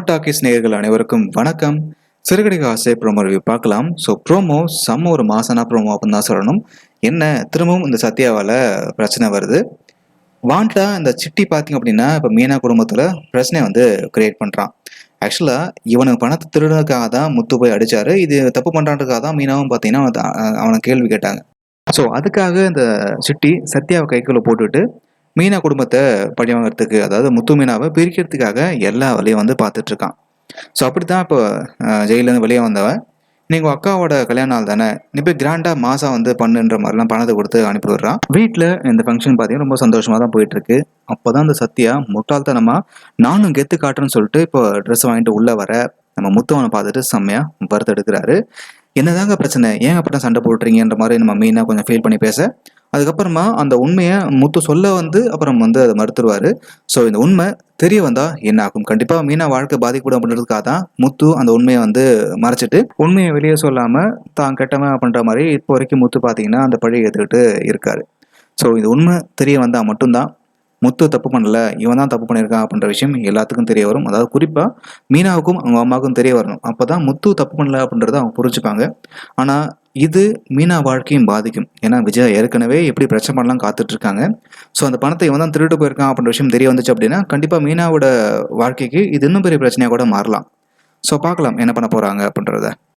Talkies நேயர்கள் அனைவருக்கும் வணக்கம். சிறுகடிக ஆசை ப்ரோமோ ரிவ்யூ பார்க்கலாம். ப்ரோமோ செம்ம ஒரு மாசான ப்ரோமோ அப்படின்னு தான் சொல்லணும். என்ன திரும்பவும் இந்த சத்யாவால் பிரச்சனை வருது. வாண்டா இந்த சிட்டி பார்த்தீங்க அப்படின்னா இப்போ மீனா குடும்பத்தில் பிரச்சனையை வந்து கிரியேட் பண்ணுறான். ஆக்சுவலாக இவனுக்கு பணத்தை திருடுறதுக்காக தான் முத்து போய் அடித்தார். இது தப்பு பண்ணுறான்றதுக்காக தான் மீனாவும் பார்த்தீங்கன்னா அவனை கேள்வி கேட்டாங்க. அதுக்காக இந்த சிட்டி சத்யாவை கைக்குள்ளே போட்டுட்டு மீனா குடும்பத்தை பழி வாங்குறதுக்கு, அதாவது முத்து மீனாவை பிரிக்கிறதுக்காக எல்லா வேலையும் வந்து பார்த்துட்டு இருக்கான். அப்படி தான் இப்போ ஜெயிலேருந்து வெளியே வந்தவன், நீங்கள் அக்காவோட கல்யாண நாள் தானே, நீ போய் கிராண்டாக மாதம் வந்து பண்ணுன்ற மாதிரிலாம் பணத்தை கொடுத்து அனுப்பி விடுறான். வீட்டில் இந்த ஃபங்க்ஷன் பார்த்தீங்கன்னா ரொம்ப சந்தோஷமாக தான் போயிட்டுருக்கு. அப்போ தான் இந்த சத்யா முட்டாள்தனமாக நானும் கெத்து காட்டுறேன்னு சொல்லிட்டு இப்போ ட்ரெஸ் வாங்கிட்டு உள்ளே வர நம்ம முத்துவனை பார்த்துட்டு செம்மையாக வறுத்தெடுக்கிறாரு. என்னதாங்க பிரச்சனை, ஏன் அப்படின்னா சண்டை போட்டுறீங்கன்ற மாதிரி நம்ம மீனாக கொஞ்சம் ஃபீல் பண்ணி பேச, அதுக்கப்புறமா அந்த உண்மையை முத்து சொல்ல வந்து அப்புறம் வந்து அதை மறுத்துருவாரு. இந்த உண்மை தெரிய வந்தா என்ன ஆகும், கண்டிப்பாக மீனா வாழ்க்கை பாதிக்கப்படும் அப்படின்றதுக்காக தான் முத்து அந்த உண்மையை வந்து மறைச்சிட்டு உண்மையை வெளியே சொல்லாமல் தான் கெட்டவன் அப்படின்ற மாதிரி இப்போ வரைக்கும் முத்து பார்த்தீங்கன்னா அந்த பழி ஏற்றுக்கிட்டு இருக்காரு. இது உண்மை தெரிய வந்தால் மட்டும்தான் முத்து தப்பு பண்ணல, இவன் தான் தப்பு பண்ணியிருக்கான் அப்படின்ற விஷயம் எல்லாத்துக்கும் தெரிய வரும். அதாவது குறிப்பாக மீனாவுக்கும் அவங்க அம்மாவுக்கும் தெரிய வரணும். அப்போ தான் முத்து தப்பு பண்ணல அப்படின்றத அவங்க புரிஞ்சுப்பாங்க. ஆனால் இது மீனா வாழ்க்கையும் பாதிக்கும். ஏன்னா விஜய் ஏற்கனவே எப்படி பிரச்சனை பண்ணலாம் காத்துட்ருக்காங்க. அந்த பணத்தை இவன் தான் திருட்டு போயிருக்கான் அப்படின்ற விஷயம் தெரிய வந்துச்சு அப்படின்னா கண்டிப்பாக மீனாவோட வாழ்க்கைக்கு இது இன்னும் பெரிய பிரச்சனையாக கூட மாறலாம். பார்க்கலாம் என்ன பண்ண போகிறாங்க அப்படின்றத.